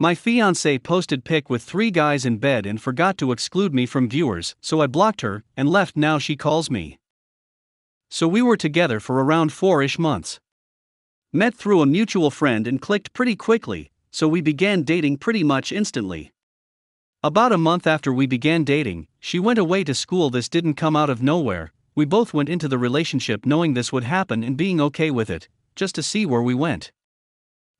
My fiancée posted pic with 3 guys in bed and forgot to exclude me from viewers, so I blocked her and left. Now she calls me. So we were together for around 4-ish months. Met through a mutual friend and clicked pretty quickly, so we began dating pretty much instantly. About a month after we began dating, she went away to school. This didn't come out of nowhere. We both went into the relationship knowing this would happen and being okay with it, just to see where we went.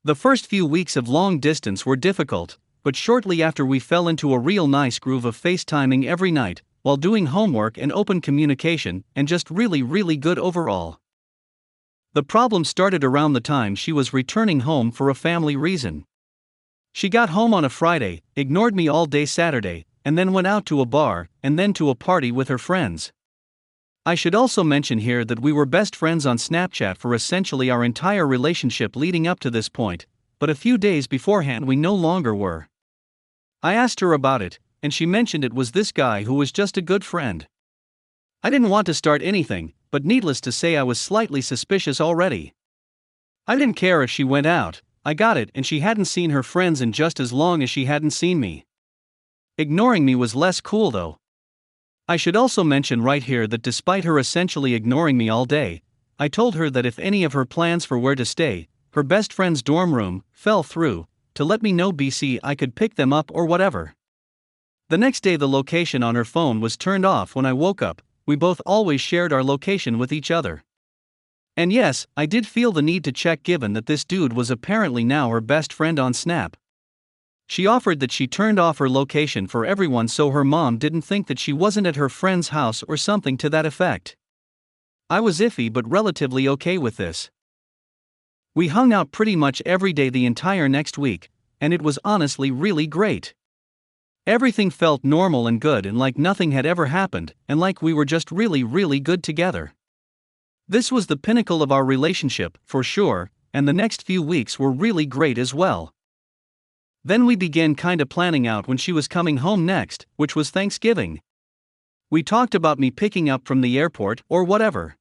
The first few weeks of long distance were difficult, but shortly after we fell into a real nice groove of FaceTiming every night, while doing homework and open communication, and just really good overall. The problem started around the time she was returning home for a family reason. She got home on a Friday, ignored me all day Saturday, and then went out to a bar, and then to a party with her friends. I should also mention here that we were best friends on Snapchat for essentially our entire relationship leading up to this point, but a few days beforehand we no longer were. I asked her about it, and she mentioned it was this guy who was just a good friend. I didn't want to start anything, but needless to say I was slightly suspicious already. I didn't care if she went out, I got it, and she hadn't seen her friends in just as long as she hadn't seen me. Ignoring me was less cool though. I should also mention right here that despite her essentially ignoring me all day, I told her that if any of her plans for where to stay, her best friend's dorm room, fell through, to let me know BC I could pick them up or whatever. The next day the location on her phone was turned off when I woke up. We both always shared our location with each other. And yes, I did feel the need to check given that this dude was apparently now her best friend on Snap. She offered that she turned off her location for everyone so her mom didn't think that she wasn't at her friend's house or something to that effect. I was iffy but relatively okay with this. We hung out pretty much every day the entire next week, and it was honestly really great. Everything felt normal and good and like nothing had ever happened, and like we were just really good together. This was the pinnacle of our relationship, for sure, and the next few weeks were really great as well. Then we began kinda planning out when she was coming home next, which was Thanksgiving. We talked about me picking up from the airport or whatever.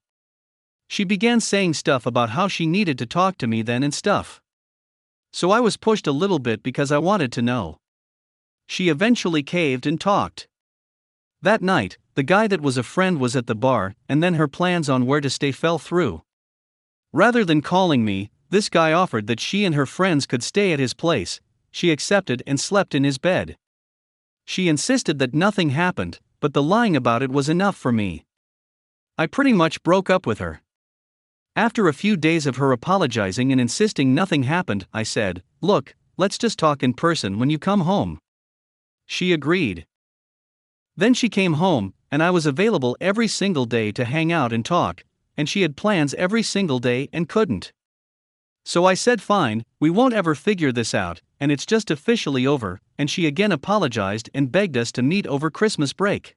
She began saying stuff about how she needed to talk to me then and stuff. So I was pushed a little bit because I wanted to know. She eventually caved and talked. That night, the guy that was a friend was at the bar, and then her plans on where to stay fell through. Rather than calling me, this guy offered that she and her friends could stay at his place. She accepted and slept in his bed. She insisted that nothing happened, but the lying about it was enough for me. I pretty much broke up with her. After a few days of her apologizing and insisting nothing happened, I said, "Look, let's just talk in person when you come home." She agreed. Then she came home, and I was available every single day to hang out and talk, and she had plans every single day and couldn't. So I said fine, we won't ever figure this out, and it's just officially over, and she again apologized and begged us to meet over Christmas break.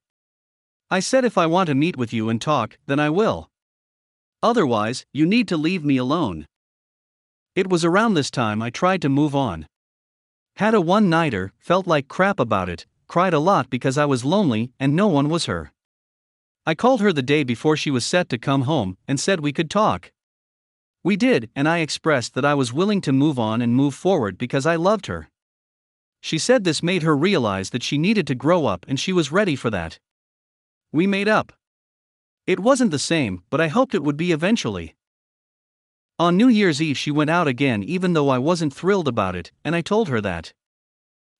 I said if I want to meet with you and talk, then I will. Otherwise, you need to leave me alone. It was around this time I tried to move on. Had a one-nighter, felt like crap about it, cried a lot because I was lonely and no one was her. I called her the day before she was set to come home and said we could talk. We did, and I expressed that I was willing to move on and move forward because I loved her. She said this made her realize that she needed to grow up and she was ready for that. We made up. It wasn't the same, but I hoped it would be eventually. On New Year's Eve she went out again even though I wasn't thrilled about it, and I told her that.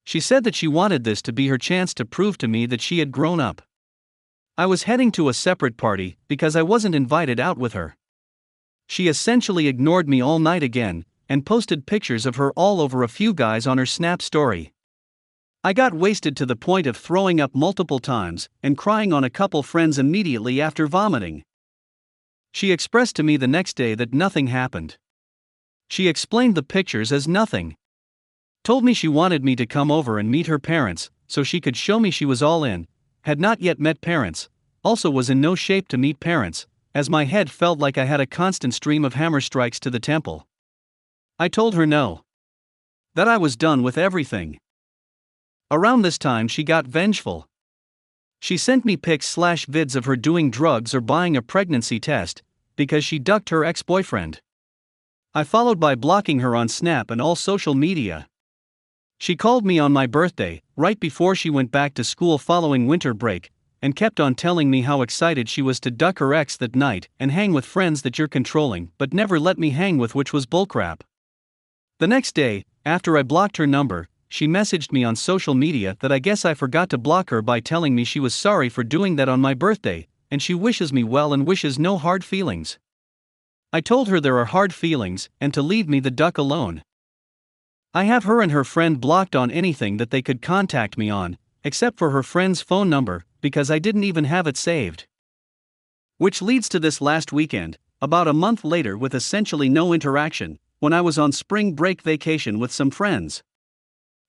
She said that she wanted this to be her chance to prove to me that she had grown up. I was heading to a separate party because I wasn't invited out with her. She essentially ignored me all night again, and posted pictures of her all over a few guys on her Snap story. I got wasted to the point of throwing up multiple times, and crying on a couple friends immediately after vomiting. She expressed to me the next day that nothing happened. She explained the pictures as nothing. Told me she wanted me to come over and meet her parents, so she could show me she was all in, had not yet met parents, also was in no shape to meet parents, as my head felt like I had a constant stream of hammer strikes to the temple. I told her no. That I was done with everything. Around this time she got vengeful. She sent me pics/vids of her doing drugs or buying a pregnancy test, because she ducked her ex-boyfriend. I followed by blocking her on Snap and all social media. She called me on my birthday, right before she went back to school following winter break, and kept on telling me how excited she was to duck her ex that night and hang with friends that you're controlling but never let me hang with, which was bullcrap. The next day, after I blocked her number, she messaged me on social media that I guess I forgot to block her by telling me she was sorry for doing that on my birthday, and she wishes me well and wishes no hard feelings. I told her there are hard feelings and to leave me the duck alone. I have her and her friend blocked on anything that they could contact me on, except for her friend's phone number, because I didn't even have it saved. Which leads to this last weekend, about a month later with essentially no interaction, when I was on spring break vacation with some friends.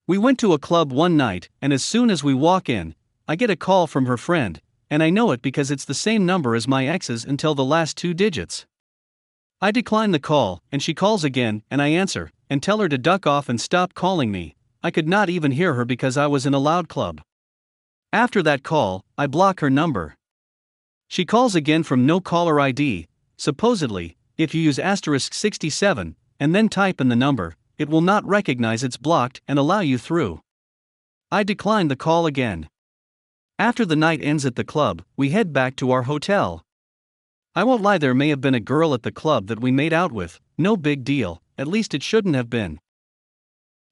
We went to a club one night, and as soon as we walk in, I get a call from her friend, and I know it because it's the same number as my ex's until the last 2 digits. I decline the call, and she calls again, and I answer, and tell her to duck off and stop calling me. I could not even hear her because I was in a loud club. After that call, I block her number. She calls again from no caller ID. Supposedly, if you use *67, and then type in the number, it will not recognize it's blocked and allow you through. I decline the call again. After the night ends at the club, we head back to our hotel. I won't lie, there may have been a girl at the club that we made out with, no big deal, at least it shouldn't have been.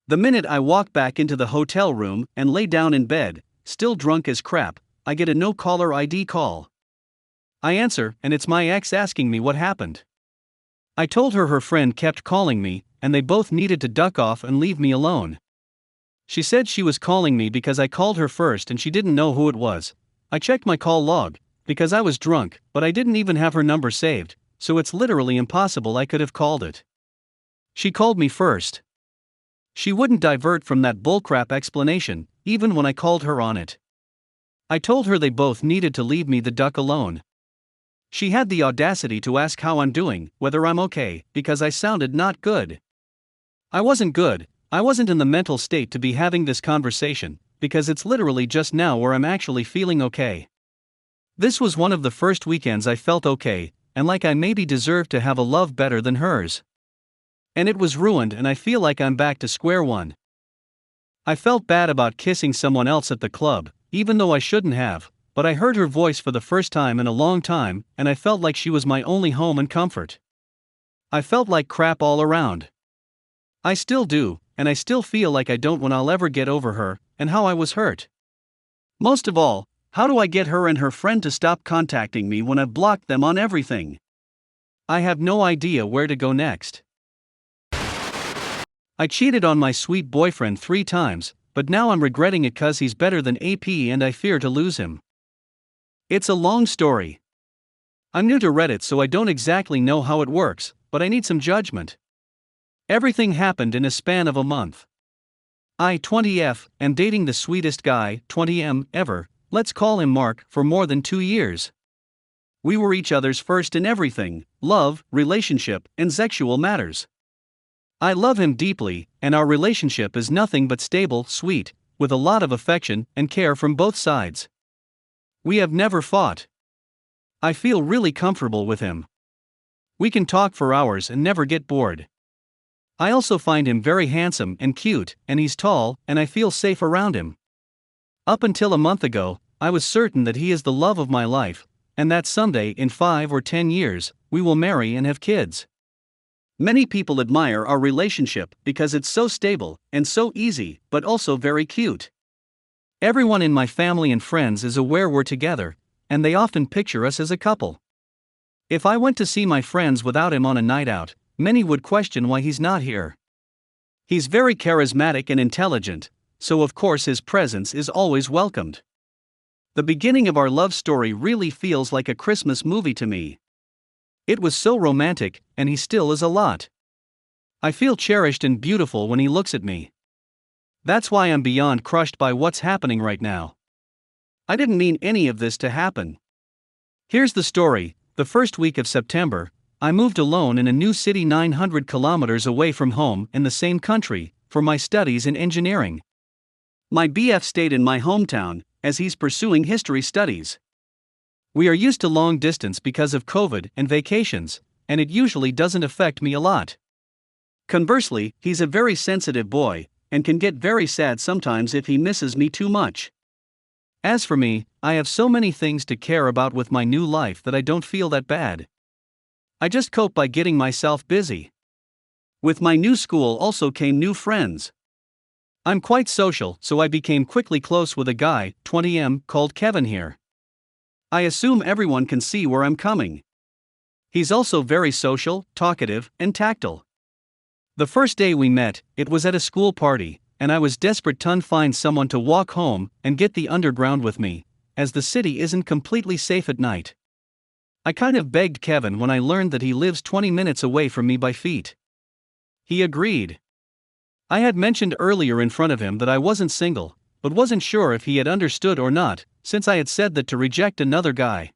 The minute I walk back into the hotel room and lay down in bed, still drunk as crap, I get a no caller ID call. I answer, and it's my ex asking me what happened. I told her her friend kept calling me, and they both needed to duck off and leave me alone. She said she was calling me because I called her first and she didn't know who it was. I checked my call log, because I was drunk, but I didn't even have her number saved, so it's literally impossible I could have called it. She called me first. She wouldn't divert from that bullcrap explanation, even when I called her on it. I told her they both needed to leave me the duck alone. She had the audacity to ask how I'm doing, whether I'm okay, because I sounded not good. I wasn't good, I wasn't in the mental state to be having this conversation, because it's literally just now where I'm actually feeling okay. This was one of the first weekends I felt okay, and like I maybe deserved to have a love better than hers. And it was ruined, and I feel like I'm back to square one. I felt bad about kissing someone else at the club, even though I shouldn't have, but I heard her voice for the first time in a long time, and I felt like she was my only home and comfort. I felt like crap all around. I still do, and I still feel like I don't when I'll ever get over her, and how I was hurt. Most of all, how do I get her and her friend to stop contacting me when I've blocked them on everything? I have no idea where to go next. I cheated on my sweet boyfriend 3 times, but now I'm regretting it cause he's better than AP and I fear to lose him. It's a long story. I'm new to Reddit, so I don't exactly know how it works, but I need some judgment. Everything happened in a span of a month. I, 20F, am dating the sweetest guy, 20M, ever. Let's call him Mark, for more than 2 years. We were each other's first in everything: love, relationship, and sexual matters. I love him deeply, and our relationship is nothing but stable, sweet, with a lot of affection and care from both sides. We have never fought. I feel really comfortable with him. We can talk for hours and never get bored. I also find him very handsome and cute, and he's tall, and I feel safe around him. Up until a month ago, I was certain that he is the love of my life, and that someday in 5 or 10 years, we will marry and have kids. Many people admire our relationship because it's so stable and so easy, but also very cute. Everyone in my family and friends is aware we're together, and they often picture us as a couple. If I went to see my friends without him on a night out, many would question why he's not here. He's very charismatic and intelligent, so of course his presence is always welcomed. The beginning of our love story really feels like a Christmas movie to me. It was so romantic, and he still is a lot. I feel cherished and beautiful when he looks at me. That's why I'm beyond crushed by what's happening right now. I didn't mean any of this to happen. Here's the story. The first week of September, I moved alone in a new city 900 kilometers away from home in the same country, for my studies in engineering. My BF stayed in my hometown, as he's pursuing history studies. We are used to long distance because of COVID and vacations, and it usually doesn't affect me a lot. Conversely, he's a very sensitive boy, and can get very sad sometimes if he misses me too much. As for me, I have so many things to care about with my new life that I don't feel that bad. I just cope by getting myself busy. With my new school also came new friends. I'm quite social, so I became quickly close with a guy, 20M, called Kevin here. I assume everyone can see where I'm coming. He's also very social, talkative, and tactile. The first day we met, it was at a school party, and I was desperate to find someone to walk home and get the underground with me, as the city isn't completely safe at night. I kind of begged Kevin when I learned that he lives 20 minutes away from me by feet. He agreed. I had mentioned earlier in front of him that I wasn't single, but wasn't sure if he had understood or not, since I had said that to reject another guy.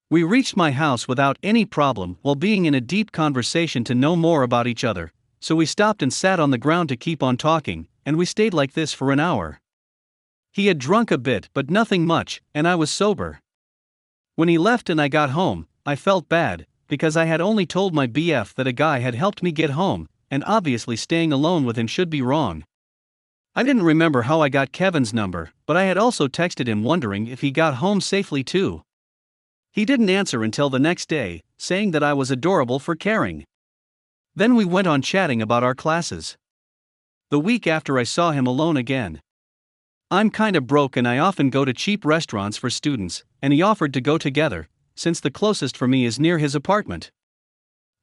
We reached my house without any problem while being in a deep conversation to know more about each other, so we stopped and sat on the ground to keep on talking, and we stayed like this for an hour. He had drunk a bit but nothing much, and I was sober. When he left and I got home, I felt bad, because I had only told my BF that a guy had helped me get home, and obviously staying alone with him should be wrong. I didn't remember how I got Kevin's number, but I had also texted him wondering if he got home safely too. He didn't answer until the next day, saying that I was adorable for caring. Then we went on chatting about our classes. The week after I saw him alone again. I'm kinda broke and I often go to cheap restaurants for students, and he offered to go together, since the closest for me is near his apartment.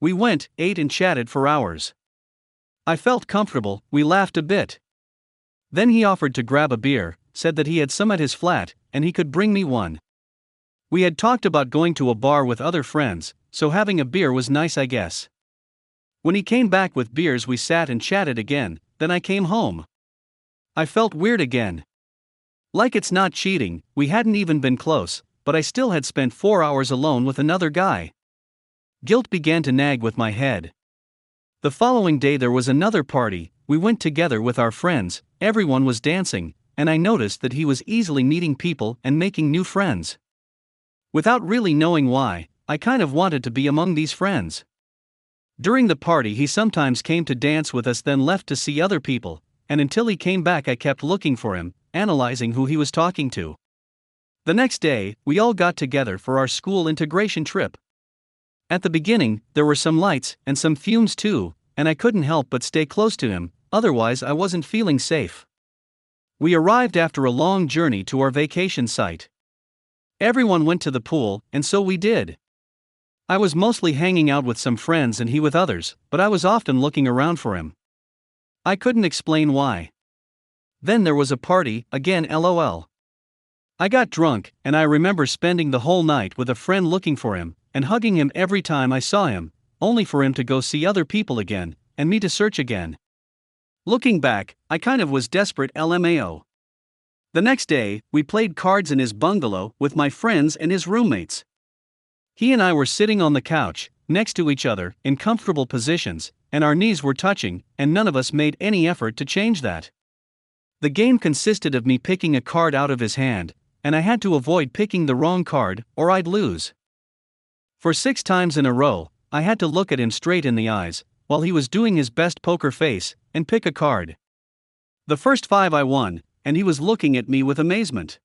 We went, ate and chatted for hours. I felt comfortable, we laughed a bit. Then he offered to grab a beer, said that he had some at his flat, and he could bring me one. We had talked about going to a bar with other friends, so having a beer was nice I guess. When he came back with beers we sat and chatted again, then I came home. I felt weird again. Like it's not cheating, we hadn't even been close, but I still had spent 4 hours alone with another guy. Guilt began to nag with my head. The following day there was another party, we went together with our friends, everyone was dancing, and I noticed that he was easily meeting people and making new friends. Without really knowing why, I kind of wanted to be among these friends. During the party he sometimes came to dance with us then left to see other people, and until he came back I kept looking for him, analyzing who he was talking to. The next day, we all got together for our school integration trip. At the beginning, there were some lights and some fumes too, and I couldn't help but stay close to him, otherwise I wasn't feeling safe. We arrived after a long journey to our vacation site. Everyone went to the pool, and so we did. I was mostly hanging out with some friends and he with others, but I was often looking around for him. I couldn't explain why. Then there was a party, again LOL. I got drunk, and I remember spending the whole night with a friend looking for him, and hugging him every time I saw him, only for him to go see other people again, and me to search again. Looking back, I kind of was desperate LMAO. The next day, we played cards in his bungalow with my friends and his roommates. He and I were sitting on the couch, next to each other, in comfortable positions, and our knees were touching, and none of us made any effort to change that. The game consisted of me picking a card out of his hand, and I had to avoid picking the wrong card, or I'd lose. For 6 times in a row, I had to look at him straight in the eyes, while he was doing his best poker face, and pick a card. The first 5 I won, and he was looking at me with amazement.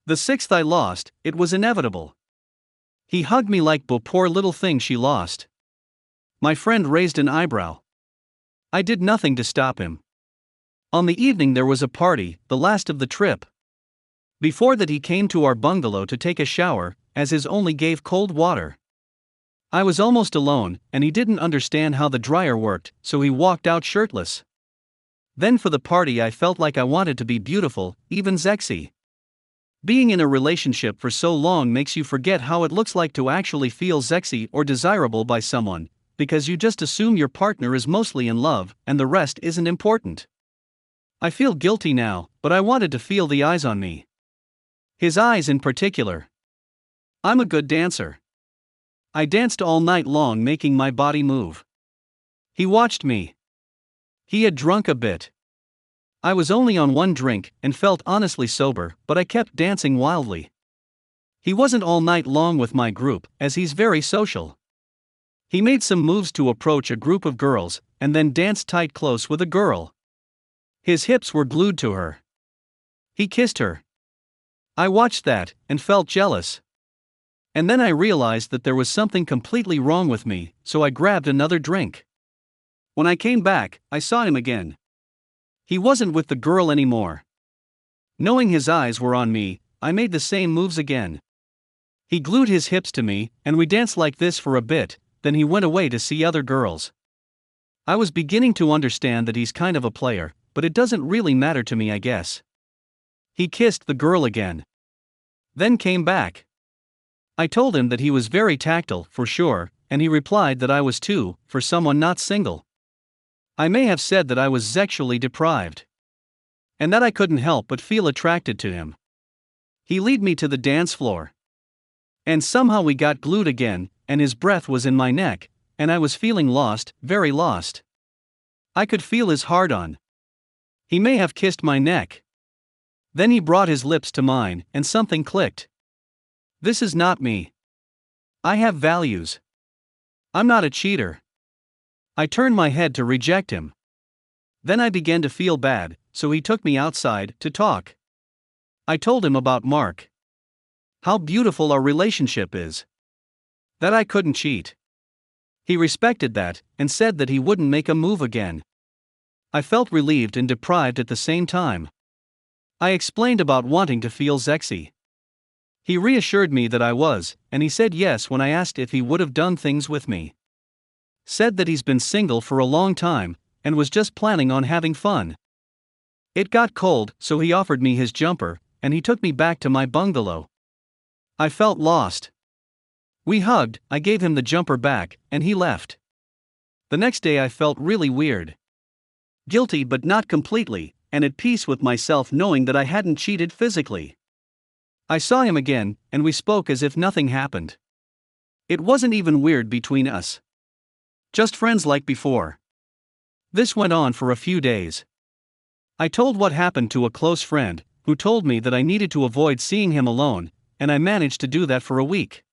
The 6th I lost, it was inevitable. He hugged me like, "Bo, poor little thing she lost." My friend raised an eyebrow. I did nothing to stop him. On the evening there was a party, the last of the trip. Before that he came to our bungalow to take a shower, as his only gave cold water. I was almost alone, and he didn't understand how the dryer worked, so he walked out shirtless. Then for the party I felt like I wanted to be beautiful, even sexy. Being in a relationship for so long makes you forget how it looks like to actually feel sexy or desirable by someone, because you just assume your partner is mostly in love, and the rest isn't important. I feel guilty now, but I wanted to feel the eyes on me. His eyes in particular. I'm a good dancer. I danced all night long making my body move. He watched me. He had drunk a bit. I was only on 1 drink and felt honestly sober, but I kept dancing wildly. He wasn't all night long with my group, as he's very social. He made some moves to approach a group of girls, and then danced tight close with a girl. His hips were glued to her. He kissed her. I watched that, and felt jealous. And then I realized that there was something completely wrong with me, so I grabbed another drink. When I came back, I saw him again. He wasn't with the girl anymore. Knowing his eyes were on me, I made the same moves again. He glued his hips to me, and we danced like this for a bit, then he went away to see other girls. I was beginning to understand that he's kind of a player, but it doesn't really matter to me, I guess. He kissed the girl again. Then came back. I told him that he was very tactile, for sure, and he replied that I was too, for someone not single. I may have said that I was sexually deprived. And that I couldn't help but feel attracted to him. He led me to the dance floor. And somehow we got glued again, and his breath was in my neck, and I was feeling lost, very lost. I could feel his hard-on. He may have kissed my neck. Then he brought his lips to mine, and something clicked. This is not me. I have values. I'm not a cheater. I turned my head to reject him. Then I began to feel bad, so he took me outside to talk. I told him about Mark. How beautiful our relationship is. That I couldn't cheat. He respected that, and said that he wouldn't make a move again. I felt relieved and deprived at the same time. I explained about wanting to feel sexy. He reassured me that I was, and he said yes when I asked if he would have done things with me. Said that he's been single for a long time, and was just planning on having fun. It got cold, so he offered me his jumper, and he took me back to my bungalow. I felt lost. We hugged, I gave him the jumper back, and he left. The next day I felt really weird. Guilty but not completely, and at peace with myself knowing that I hadn't cheated physically. I saw him again, and we spoke as if nothing happened. It wasn't even weird between us. Just friends like before. This went on for a few days. I told what happened to a close friend, who told me that I needed to avoid seeing him alone, and I managed to do that for a week.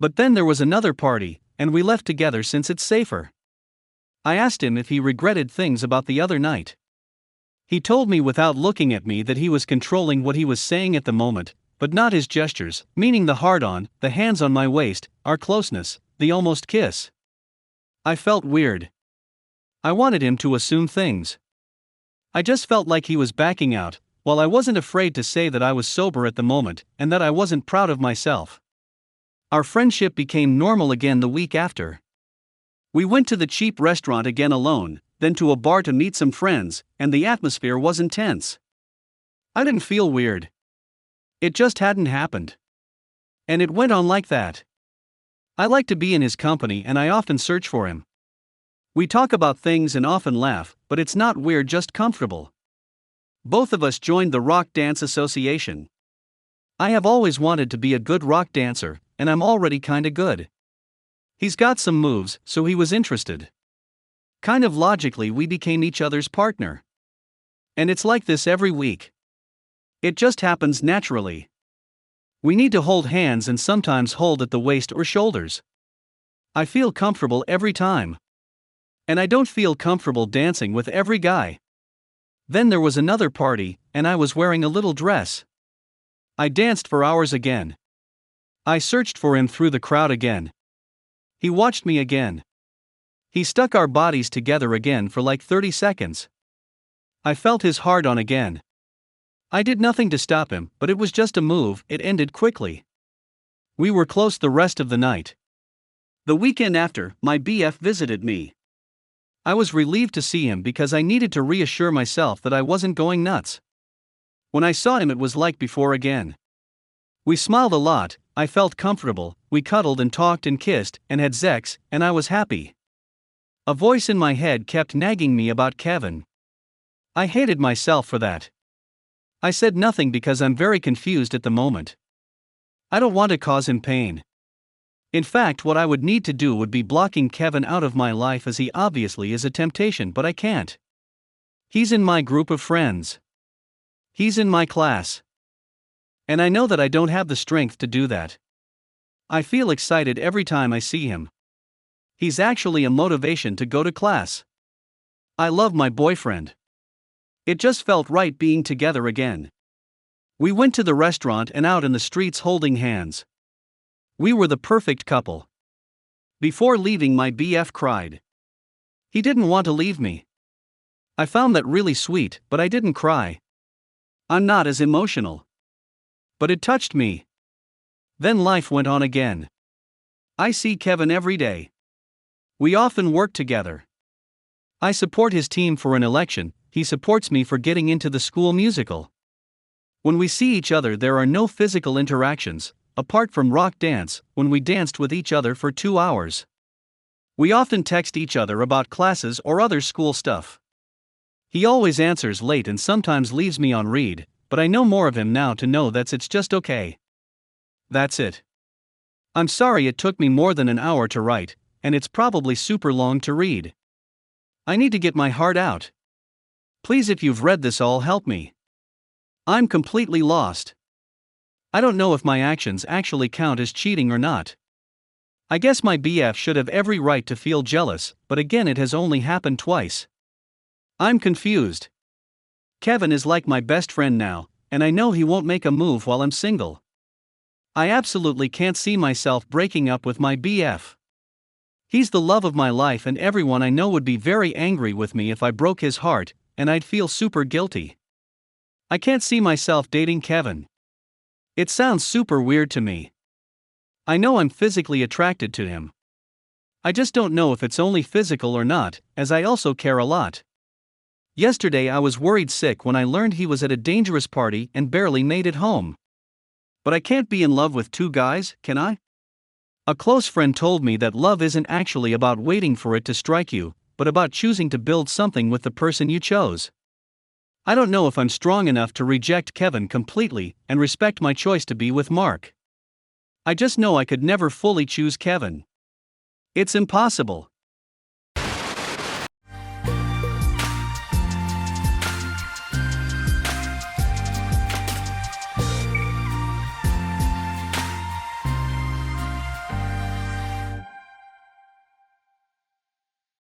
But then there was another party, and we left together since it's safer. I asked him if he regretted things about the other night. He told me without looking at me that he was controlling what he was saying at the moment, but not his gestures, meaning the hard-on, the hands on my waist, our closeness, the almost kiss. I felt weird. I wanted him to assume things. I just felt like he was backing out, while I wasn't afraid to say that I was sober at the moment, and that I wasn't proud of myself. Our friendship became normal again the week after. We went to the cheap restaurant again alone, then to a bar to meet some friends, and the atmosphere was intense. I didn't feel weird. It just hadn't happened. And it went on like that. I like to be in his company and I often search for him. We talk about things and often laugh, but it's not weird, just comfortable. Both of us joined the Rock Dance Association. I have always wanted to be a good rock dancer, and I'm already kinda good. He's got some moves, so he was interested. Kind of logically we became each other's partner. And it's like this every week. It just happens naturally. We need to hold hands and sometimes hold at the waist or shoulders. I feel comfortable every time. And I don't feel comfortable dancing with every guy. Then there was another party, and I was wearing a little dress. I danced for hours again. I searched for him through the crowd again. He watched me again. He stuck our bodies together again for like 30 seconds. I felt his hard-on again. I did nothing to stop him, but it was just a move, it ended quickly. We were close the rest of the night. The weekend after, my BF visited me. I was relieved to see him because I needed to reassure myself that I wasn't going nuts. When I saw him it was like before again. We smiled a lot, I felt comfortable, we cuddled and talked and kissed, and had sex, and I was happy. A voice in my head kept nagging me about Kevin. I hated myself for that. I said nothing because I'm very confused at the moment. I don't want to cause him pain. In fact, what I would need to do would be blocking Kevin out of my life, as he obviously is a temptation, but I can't. He's in my group of friends. He's in my class. And I know that I don't have the strength to do that. I feel excited every time I see him. He's actually a motivation to go to class. I love my boyfriend. It just felt right being together again. We went to the restaurant and out in the streets holding hands. We were the perfect couple. Before leaving, my BF cried. He didn't want to leave me. I found that really sweet, but I didn't cry. I'm not as emotional. But it touched me. Then life went on again. I see Kevin every day. We often work together. I support his team for an election, he supports me for getting into the school musical. When we see each other, there are no physical interactions, apart from rock dance, when we danced with each other for 2 hours. We often text each other about classes or other school stuff. He always answers late and sometimes leaves me on read, but I know more of him now to know that it's just okay. That's it. I'm sorry it took me more than an hour to write, and it's probably super long to read. I need to get my heart out. Please, if you've read this, all help me. I'm completely lost. I don't know if my actions actually count as cheating or not. I guess my BF should have every right to feel jealous, but again, it has only happened twice. I'm confused. Kevin is like my best friend now, and I know he won't make a move while I'm single. I absolutely can't see myself breaking up with my BF. He's the love of my life, and everyone I know would be very angry with me if I broke his heart, and I'd feel super guilty. I can't see myself dating Kevin. It sounds super weird to me. I know I'm physically attracted to him. I just don't know if it's only physical or not, as I also care a lot. Yesterday I was worried sick when I learned he was at a dangerous party and barely made it home. But I can't be in love with 2 guys, can I? A close friend told me that love isn't actually about waiting for it to strike you, but about choosing to build something with the person you chose. I don't know if I'm strong enough to reject Kevin completely and respect my choice to be with Mark. I just know I could never fully choose Kevin. It's impossible.